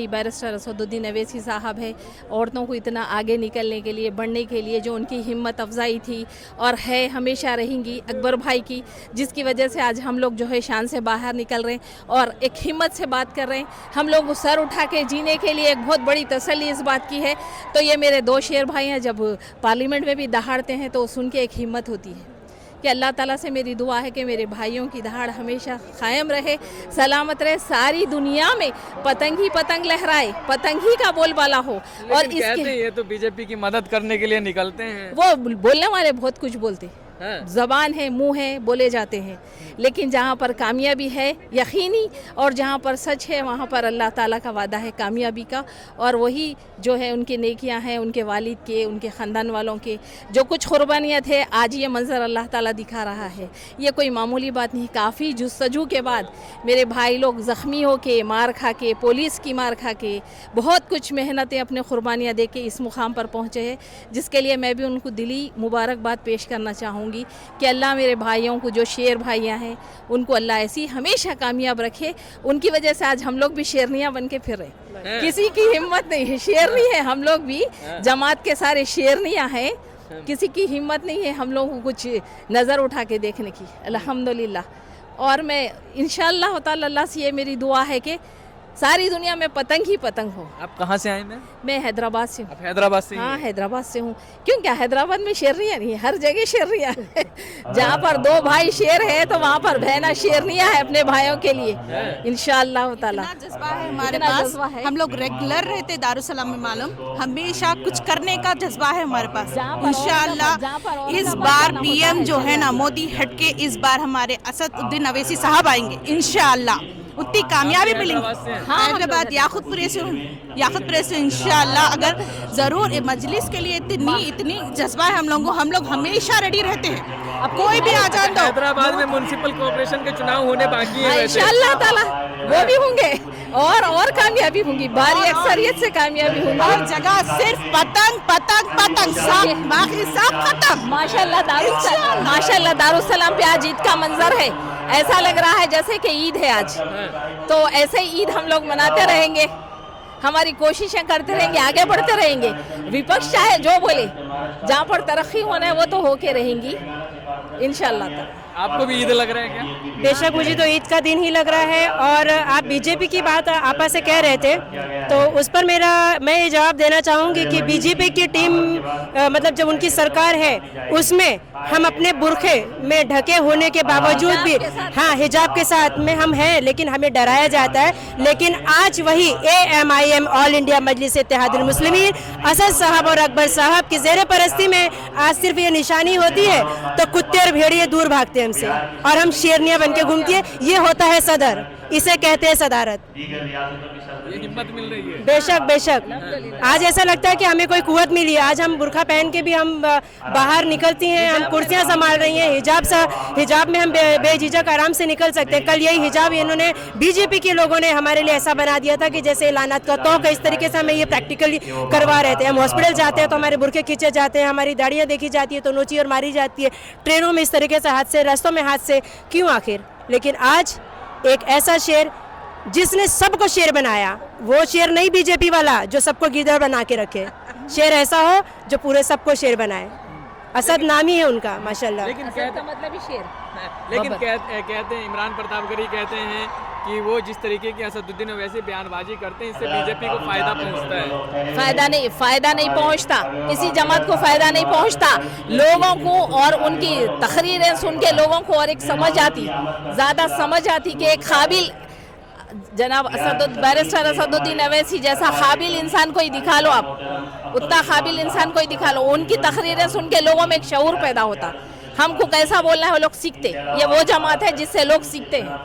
Barrister Asaduddin Owaisi साहब है, औरतों को इतना आगे निकलने के लिए, बढ़ने के लिए जो उनकी हिम्मत अफजाई थी और है, हमेशा रहेंगी अकबर भाई की, जिसकी वजह से आज हम लोग जो है शान से बाहर निकल रहे हैं और एक हिम्मत से बात कर रहे हैं। हम लोग सर उठा के जीने के लिए एक बहुत बड़ी तसल्ली इस बात की है। तो ये मेरे दो शेर भाई हैं, जब पार्लियामेंट में भी दहाड़ते हैं तो सुन के एक हिम्मत होती है कि अल्लाह ताला से मेरी दुआ है कि मेरे भाइयों की दहाड़ हमेशा कायम रहे, सलामत रहे, सारी दुनिया में पतंग ही पतंग लहराए, पतंग ही का बोलबाला हो। और इसके कहते हैं ये तो बीजेपी की मदद करने के लिए निकलते हैं। वो बोलने वाले बहुत कुछ बोलते, ज़बान है, मुंह है, बोले जाते हैं, लेकिन जहाँ पर कामयाबी है यकीनी और जहाँ पर सच है वहाँ पर अल्लाह ताला का वादा है कामयाबी का। और वही जो है उनकी नेकियां हैं, उनके वालिद के, उनके ख़ानदान वालों के जो कुछ कुर्बानियाँ थे, आज ये मंज़र अल्लाह ताला दिखा रहा है। ये कोई मामूली बात नहीं। काफ़ी जुस्तजू के बाद मेरे भाई लोग ज़ख्मी हो के, मार खा के, पुलिस की मार खा के, बहुत कुछ मेहनतें अपने कुर्बानियाँ दे के इस मुकाम पर पहुँचे हैं, जिसके लिए मैं भी उनको दिली मुबारकबाद पेश करना चाहूँगी कि अल्लाह मेरे भाइयों को, जो शेर भाइयाँ हैं, उनको अल्लाह ऐसी हमेशा कामयाब रखे। उनकी वजह से आज हम लोग भी शेरनियाँ बन के फिर रहे, किसी की हिम्मत नहीं है, शेरनी है हम लोग भी, जमात के सारे शेरनियाँ हैं, किसी की हिम्मत नहीं है हम लोगों को कुछ नज़र उठा के देखने की, अल्हम्दुलिल्लाह। और मैं इंशाअल्लाह ताला अल्लाह से ये मेरी दुआ है कि सारी दुनिया में पतंग ही पतंग हो। आप कहाँ से आए? मैं हैदराबाद से हूँ। आप हैदराबाद से? हाँ, हैदराबाद से हूँ। क्यों, क्या हैदराबाद में शेरनियाँ नहीं है? हर जगह शेरनियाँ है। जहाँ पर दो भाई शेर है तो वहाँ पर बहना शेरनियाँ है अपने भाइयों के लिए, इंशाअल्लाह ताला। जज्बा है हमारे पास, हम लोग रेगुलर रहते दारुसलाम में, मालूम हमेशा कुछ करने का जज्बा है हमारे पास। इंशाअल्लाह इस बार पीएम जो है ना मोदी हटके, इस बार हमारे असदुद्दीन अवैसी साहब आएंगे इंशाअल्लाह, उतनी कामयाबी मिलेंगी। हाँ, हैदराबाद याकुतपुरे से इंशाअल्लाह। अगर ज़रूर मजलिस के लिए इतनी जज्बा है हम लोग हमेशा रेडी रहते हैं। अब कोई भी आ जाए तो हैदराबाद में म्युनिसिपल कॉर्पोरेशन के चुनाव होने बाकी है, इंशाअल्लाह ताला वो भी होंगे और कामयाबी होंगी, भारी अक्सरियत से कामयाबी होंगी। हर जगह सिर्फ पतंग पतंग पतंग, सब बाकी सब खत्म। माशाल्लाह दारुसलाम पे आज ईद का मंजर है, ऐसा लग रहा है जैसे कि ईद है आज। तो ऐसे ही ईद हम लोग मनाते रहेंगे, हमारी कोशिशें करते रहेंगे, आगे बढ़ते रहेंगे। विपक्ष चाहे जो बोले, जहाँ पर तरक्की होना है वो तो होके रहेंगी इंशाअल्लाह। आपको भी ईद लग रहा है क्या? बेशक मुझे तो ईद का दिन ही लग रहा है। और आप बीजेपी की बात आपा से कह रहे थे तो उस पर मैं ये जवाब देना चाहूँगी कि बीजेपी की टीम मतलब जब उनकी सरकार है उसमें हम अपने बुरखे में ढके होने के बावजूद भी, हाँ हिजाब के साथ में हम हैं, लेकिन हमें डराया जाता है। लेकिन आज वही AMIM ऑल इंडिया मजलिस इत्तेहादुल मुस्लिमीन असद साहब और अकबर साहब की ज़ेर परस्ती में आज सिर्फ ये निशानी होती है तो कुत्ते और भेड़िए दूर भागते हैं हमसे और हम शेरनियाँ बन के घूमती है। ये होता है सदर, इसे कहते हैं सदारत। ये हिम्मत मिल रही है। बेशक बेशक आज ऐसा लगता है कि हमें कोई कुव्वत मिली है। आज हम बुरखा पहन के भी हम बाहर निकलती हैं, हम कुर्सियां संभाल रही हैं, हिजाब में हम बेझिझक आराम से निकल सकते हैं। कल यही हिजाब इन्होंने बीजेपी के लोगों ने हमारे लिए ऐसा बना दिया था कि जैसे ऐलानात का तौक है, इस तरीके से हमें ये प्रैक्टिकली करवा रहे थे। हम हॉस्पिटल जाते हैं तो हमारे बुरखे खींचे जाते हैं, हमारी दाढ़ियाँ देखी जाती है तो नोची और मारी जाती है, ट्रेनों में इस तरीके से हादसे, रास्तों में हादसे, क्यों आखिर? लेकिन आज एक ऐसा शेर जिसने सबको शेर बनाया, वो शेर नहीं बीजेपी वाला जो सबको गिदड़ बना के रखे, शेर ऐसा हो जो पूरे सबको शेर बनाए। असद नाम ही है उनका, माशाल्लाह। लेकिन मतलब ही शेर। लेकिन कहते हैं इमरान प्रतापगढ़ी कहते हैं कि वो जिस तरीके की असदुद्दीन वैसे बयानबाजी करते हैं इससे बीजेपी को फायदा पहुंचता है। फायदा नहीं पहुंचता, किसी जमात को फायदा नहीं पहुंचता। लोगों को और उनकी तकरीरें सुन के लोगों को और एक ज़्यादा समझ आती कि एक काबिल जनाब बैरिस्टर असदुद्दीन अवैसी जैसा काबिल इंसान कोई दिखा लो, आप उतना काबिल इंसान कोई दिखा लो, उनकी तकरीरें सुन के लोगों में एक शऊर पैदा होता। हमको कैसा बोलना है वो लोग सीखते। ये वो जमात है जिससे लोग सीखते हैं।